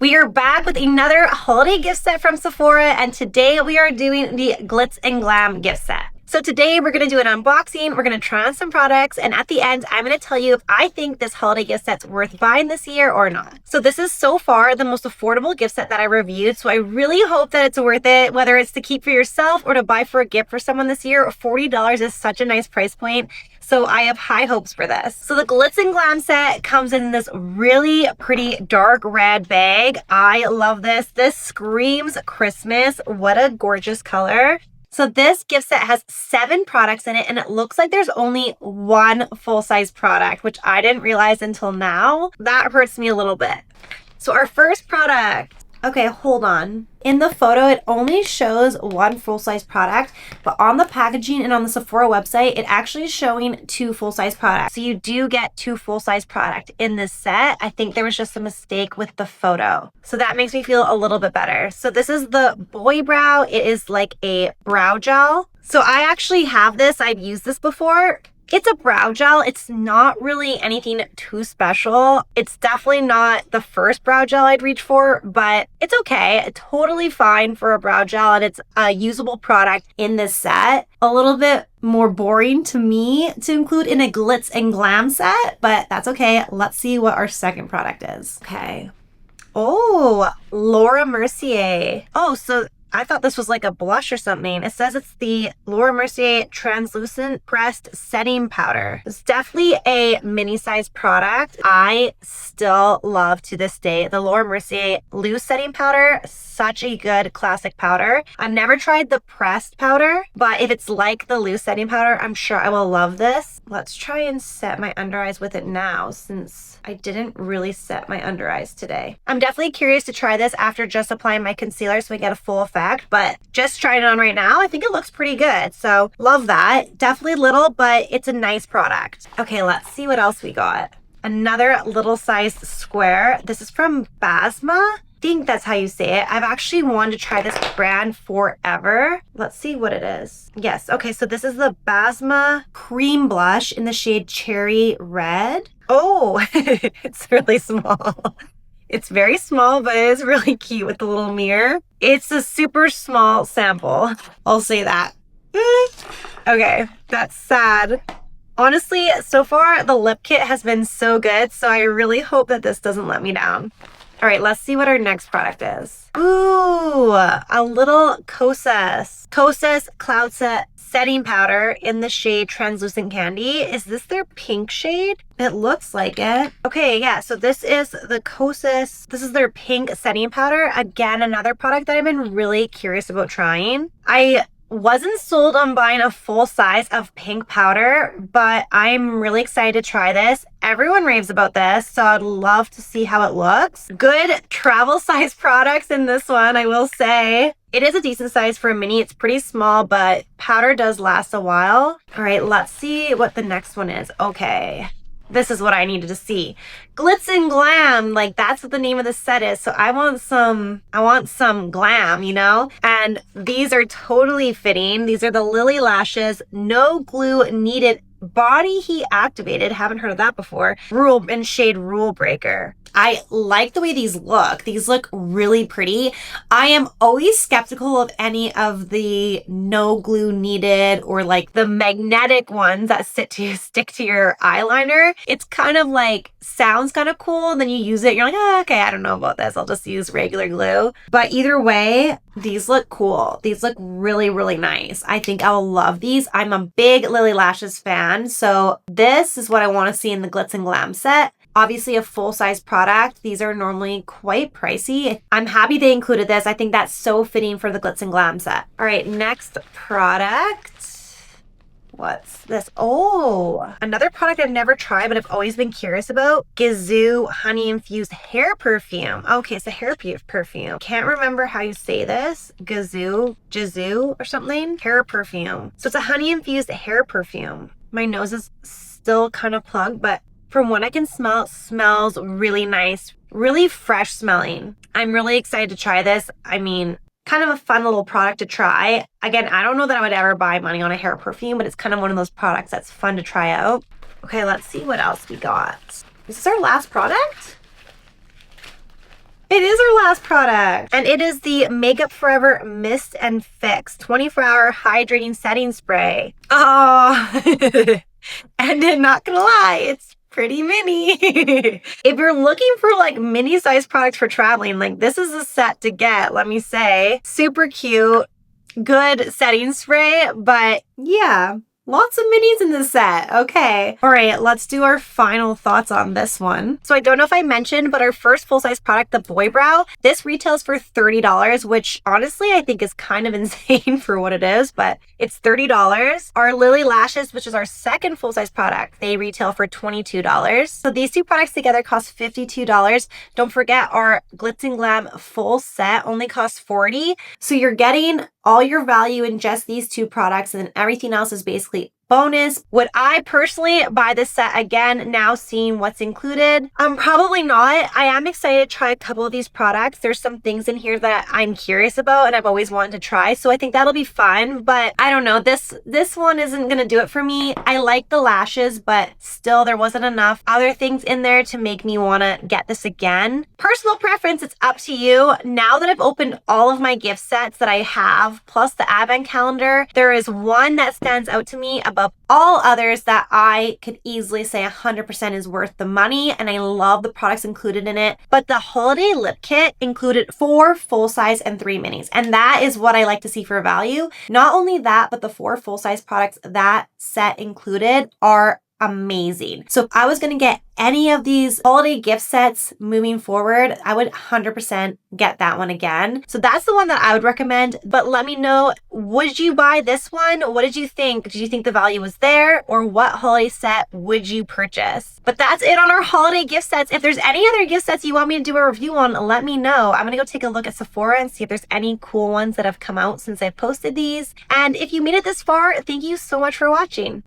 We are back with another holiday gift set from Sephora, and today we are doing the Glitz and Glam gift set. So today we're going to do an unboxing, we're going to try on some products, and at the end I'm going to tell you if I think this holiday gift set's worth buying this year or not. So this is so far the most affordable gift set that I reviewed, so I really hope that it's worth it, whether it's to keep for yourself or to buy for a gift for someone this year. $40 is such a nice price point. So I have high hopes for this. So the Glitz and Glam set comes in this really pretty dark red bag. I love this. This screams Christmas. What a gorgeous color. So this gift set has 7 products in it, and it looks like there's only one full-size product, which I didn't realize until now. That hurts me a little bit. So our first product. Okay, hold on. In the photo, it only shows one full-size product, but on the packaging and on the Sephora website, it actually is showing 2 full-size products. So you do get 2 full-size products in this set. I think there was just a mistake with the photo. So that makes me feel a little bit better. So this is the Boy Brow. It is like a brow gel. So I actually have this. I've used this before. It's a brow gel. It's not really anything too special. It's definitely not the first brow gel I'd reach for, but it's okay. Totally fine for a brow gel, and it's a usable product in this set. A little bit more boring to me to include in a Glitz and Glam set, but that's okay. Let's see what our second product is. Okay. Oh, Laura Mercier. Oh, so I thought this was like a blush or something. It says it's the Laura Mercier Translucent Pressed Setting Powder. It's definitely a mini size product. I still love to this day the Laura Mercier Loose Setting Powder. Such a good classic powder. I've never tried the pressed powder, but if it's like the loose setting powder, I'm sure I will love this. Let's try and set my under eyes with it now, since I didn't really set my under eyes today. I'm definitely curious to try this after just applying my concealer so I get a full effect, but just trying it on right now, I think it looks pretty good. So love that. Definitely little, but it's a nice product. Okay, let's see what else we got. Another little size square. This is from Basma. I think that's how you say it. I've actually wanted to try this brand forever. Let's see what it is. Yes, okay, so this is the Basma Cream Blush in the shade Cherry Red. Oh, it's really small. It's very small, but it is really cute with the little mirror. It's a super small sample. I'll say that. Okay, that's sad. Honestly, so far the lip kit has been so good, so I really hope that this doesn't let me down. All right, let's see what our next product is. Ooh, a little Kosas Cloud Set Setting Powder in the shade Translucent Candy. Is this their pink shade? It looks like it. Okay, yeah, so this is the Kosas. This is their pink setting powder. Again, another product that I've been really curious about trying. I wasn't sold on buying a full size of pink powder, but I'm really excited to try this. Everyone raves about this, so I'd love to see how it looks. Good travel size products in this one, I will say. It is a decent size for a mini. It's pretty small, but powder does last a while. All right, let's see what the next one is. Okay. This is what I needed to see. Glitz and Glam, like that's what the name of the set is. So I want some glam, you know? And these are totally fitting. These are the Lilly lashes, no glue needed, body heat activated. Haven't heard of that before. Rule in shade Rule Breaker. I like the way these look. These look really pretty. I am always skeptical of any of the no glue needed or like the magnetic ones that stick to your eyeliner. It's kind of like sounds kind of cool, and then you use it, you're like, oh, okay, I don't know about this. I'll just use regular glue. But either way, these look cool. These look really, really nice. I think I'll love these. I'm a big Lilly Lashes fan, so this is what I want to see in the Glitz and Glam set. Obviously a full-size product. These are normally quite pricey. I'm happy they included this. I think that's so fitting for the Glitz and Glam set. All right, next product. What's this? Oh, another product I've never tried, but I've always been curious about. Gisou Honey Infused Hair Perfume. Okay, it's a hair perfume. Can't remember how you say this. Gisou or something. Hair perfume. So it's a honey infused hair perfume. My nose is still kind of plugged, but from what I can smell, it smells really nice, really fresh smelling. I'm really excited to try this. I mean, kind of a fun little product to try. Again, I don't know that I would ever buy money on a hair perfume, but it's kind of one of those products that's fun to try out. Okay, let's see what else we got. Is this our last product? It is our last product, and it is the Makeup Forever Mist and Fix 24-hour hydrating setting spray. Oh, and I'm not gonna lie, it's pretty mini. If you're looking for like mini size products for traveling, like this is a set to get, let me say. Super cute, good setting spray, but yeah. Lots of minis in this set. Okay. All right, let's do our final thoughts on this one. So I don't know if I mentioned, but our first full-size product, the Boy Brow, this retails for $30, which honestly I think is kind of insane for what it is, but it's $30. Our Lilly lashes, which is our second full-size product, they retail for $22. So these two products together cost $52. Don't forget our Glitz and Glam full set only costs $40. So you're getting all your value in just these two products, and everything else is basically bonus. Would I personally buy this set again now seeing what's included? Probably not. I am excited to try a couple of these products. There's some things in here that I'm curious about and I've always wanted to try, so I think that'll be fun, but I don't know. This one isn't gonna do it for me. I like the lashes, but still there wasn't enough other things in there to make me want to get this again. Personal preference, it's up to you. Now that I've opened all of my gift sets that I have, plus the advent calendar, there is one that stands out to me above all others that I could easily say 100% is worth the money, and I love the products included in it. But the Holiday Lip Kit included 4 full-size and 3 minis, and that is what I like to see for value. Not only that, but the 4 full-size products that set included are amazing. So if I was going to get any of these holiday gift sets moving forward, I would 100% get that one again. So that's the one that I would recommend. But let me know, would you buy this one? What did you think? Did you think the value was there? Or what holiday set would you purchase? But that's it on our holiday gift sets. If there's any other gift sets you want me to do a review on, let me know. I'm gonna go take a look at Sephora and see if there's any cool ones that have come out since I've posted these. And if you made it this far, thank you so much for watching.